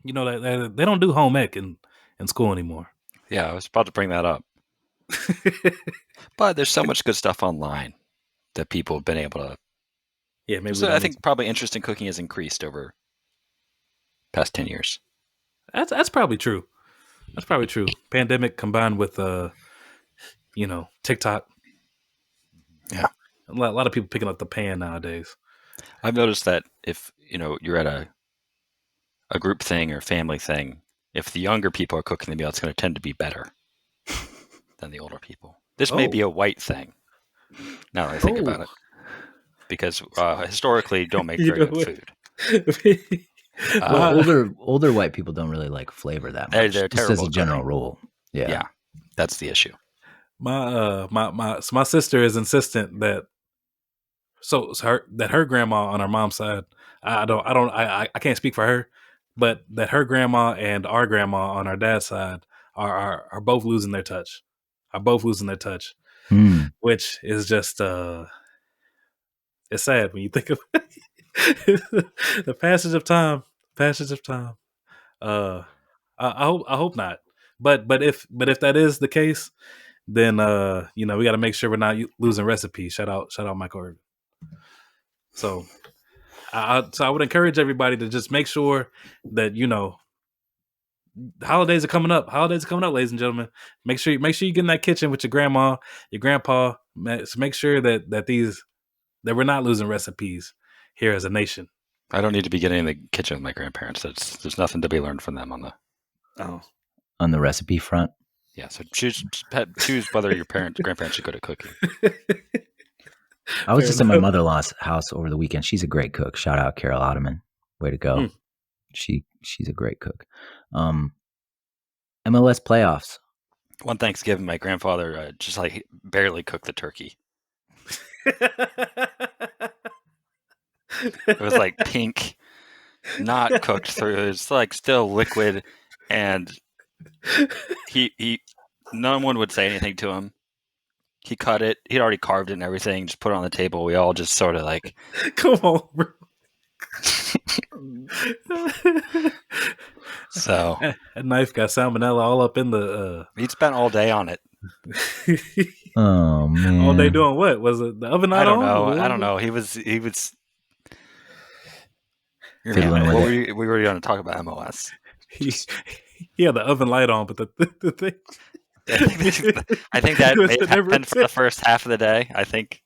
You know that they don't do home ec in school anymore. Yeah, I was about to bring that up. But there's so much good stuff online that people have been able to. Yeah, maybe we So I don't need to. think probably interest in cooking has increased over past 10 years. That's probably true. That's probably true. Pandemic combined with TikTok. Yeah. A lot of people picking up the pan nowadays. I've noticed that if, you're at a group thing or family thing, if the younger people are cooking the meal, it's going to tend to be better than the older people. This may be Oh, a white thing, now that I think about it, because historically don't make you very know good what? food. Well, My older white people don't really like flavor that They're, much, they're just as terrible a at general cooking. rule. Yeah. Yeah, that's the issue. my sister is insistent that her grandma on her mom's side. I can't speak for her, but that her grandma and our grandma on our dad's side are both losing their touch. Are both losing their touch, Hmm. which is just it's sad when you think of the passage of time. Passage of time. Uh, I hope not. But if that is the case, then we got to make sure we're not losing recipes. Shout out Michael Irvin. So I would encourage everybody to just make sure that holidays are coming up. Holidays are coming up, ladies and gentlemen. Make sure you get in that kitchen with your grandma, your grandpa. So make sure that we're not losing recipes here as a nation. I don't need to be getting in the kitchen with my grandparents. There's nothing to be learned from them on the. Oh, On the recipe front. Yeah, so choose whether your grandparents are good at cooking. I was fair just at my enough. mother-in-law's house over the weekend. She's a great cook. Shout out Carol Ottoman. Way to go. Hmm. She's a great cook. MLS playoffs. One Thanksgiving, my grandfather just like barely cooked the turkey. It was like pink, not cooked through. It was like still liquid, and he no one would say anything to him. He cut it. He'd already carved it and everything. Just put it on the table. We all just sort of like. Come on, bro. So that knife got salmonella all up in the. He'd spent all day on it. Oh man! All day doing what? Was it the oven not I don't on? know. I don't know. He was. Fiddling with it. We were going to talk about MLS. He had the oven light on, but the thing. I think that may have happened for the first half of the day. I think.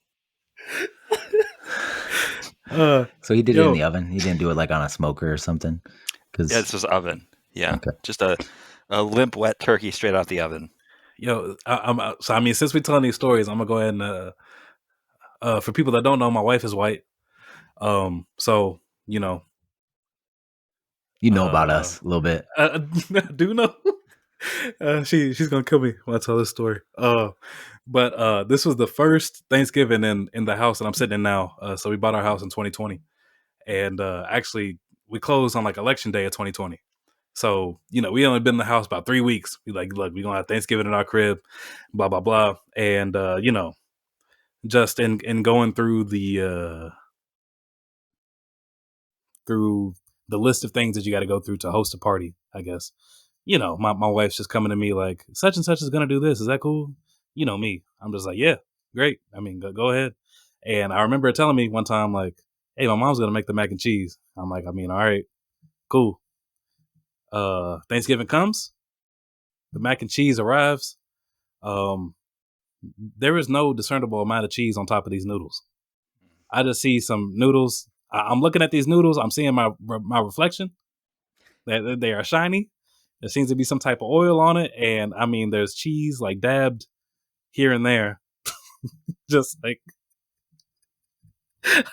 So he did it in the oven. He didn't do it like on a smoker or something. Yeah, this was oven. Yeah, Okay. just a limp, wet turkey straight out the oven. Yo, since we're telling these stories, I'm gonna go ahead and for people that don't know, my wife is white. So you know about us a little bit. I do know. She's gonna kill me when I tell this story. But this was the first Thanksgiving in the house that I'm sitting in now. So we bought our house in 2020, and actually we closed on like election day of 2020. So we only been in the house about 3 weeks. We like, look, we gonna have Thanksgiving in our crib, blah blah blah, and just in going through the list of things that you got to go through to host a party, I guess. My wife's just coming to me like, such and such is going to do this. Is that cool? Me. I'm just like, yeah, great. I mean, go ahead. And I remember her telling me one time, like, hey, my mom's going to make the mac and cheese. I'm like, I mean, all right, cool. Thanksgiving comes, the mac and cheese arrives. There is no discernible amount of cheese on top of these noodles. I just see some noodles. I'm looking at these noodles. I'm seeing my reflection. They are shiny. There seems to be some type of oil on it, and I mean, there's cheese like dabbed here and there, just like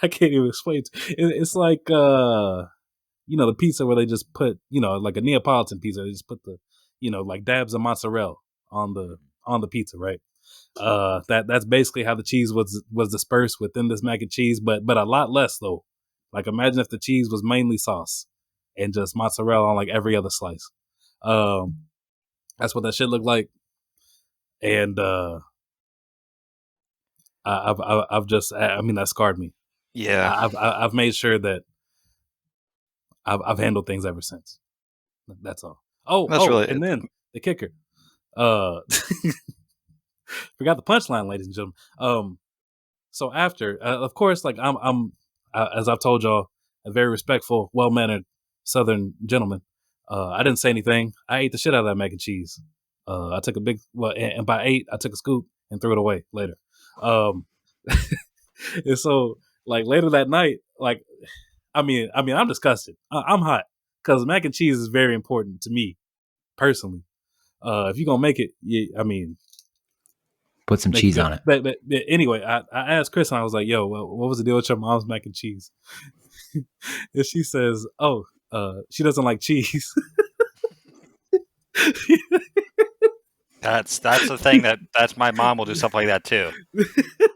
I can't even explain. It's like the pizza where they just put like a Neapolitan pizza. They just put the like dabs of mozzarella on the pizza, right? That's basically how the cheese was dispersed within this mac and cheese, but a lot less though. Like imagine if the cheese was mainly sauce and just mozzarella on like every other slice. That's what that shit looked like. And that scarred me. Yeah, I've made sure that I've handled things ever since. That's all. Oh, That's really and then the kicker. Forgot the punchline, ladies and gentlemen. So after, of course, like I'm as I've told y'all, a very respectful, well-mannered Southern gentleman. I didn't say anything. I ate the shit out of that mac and cheese. I took a big, and by 8, I took a scoop and threw it away later. And so, like later that night, like, I mean, I'm disgusted. I'm hot because mac and cheese is very important to me personally. If you're gonna make it, Put some cheese on it. But anyway, I asked Chris and I was like, "Yo, what was the deal with your mom's mac and cheese?" And she says, "Oh, she doesn't like cheese." That's the thing that's my mom will do stuff like that too.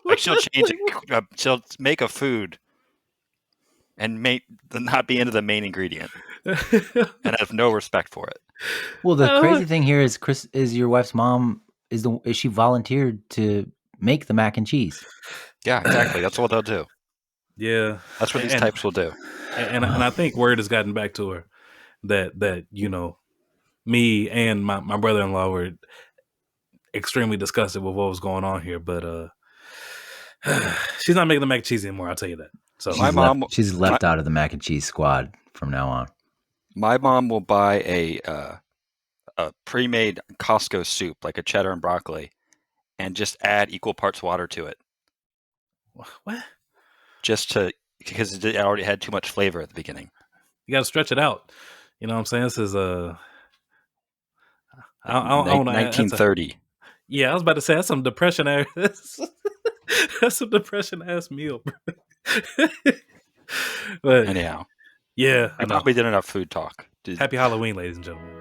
Like she'll change it. She'll make a food and not be into the main ingredient and have no respect for it. Well, the crazy thing here is your wife's mom is she volunteered to make the mac and cheese. Yeah, exactly. That's what they'll do. Yeah, that's what these types will do. And I think word has gotten back to her that me and my brother-in-law were extremely disgusted with what was going on here, but she's not making the mac and cheese anymore. I'll tell you that. So she's left out of the mac and cheese squad from now on. My mom will buy a pre-made Costco soup, like a cheddar and broccoli, and just add equal parts water to it. What? Because it already had too much flavor at the beginning. You got to stretch it out. You know what I'm saying? This is 1930. Yeah, I was about to say that's some depression ass. That's some depression ass meal. But anyhow, yeah, we probably did enough food talk. Happy Halloween, ladies and gentlemen.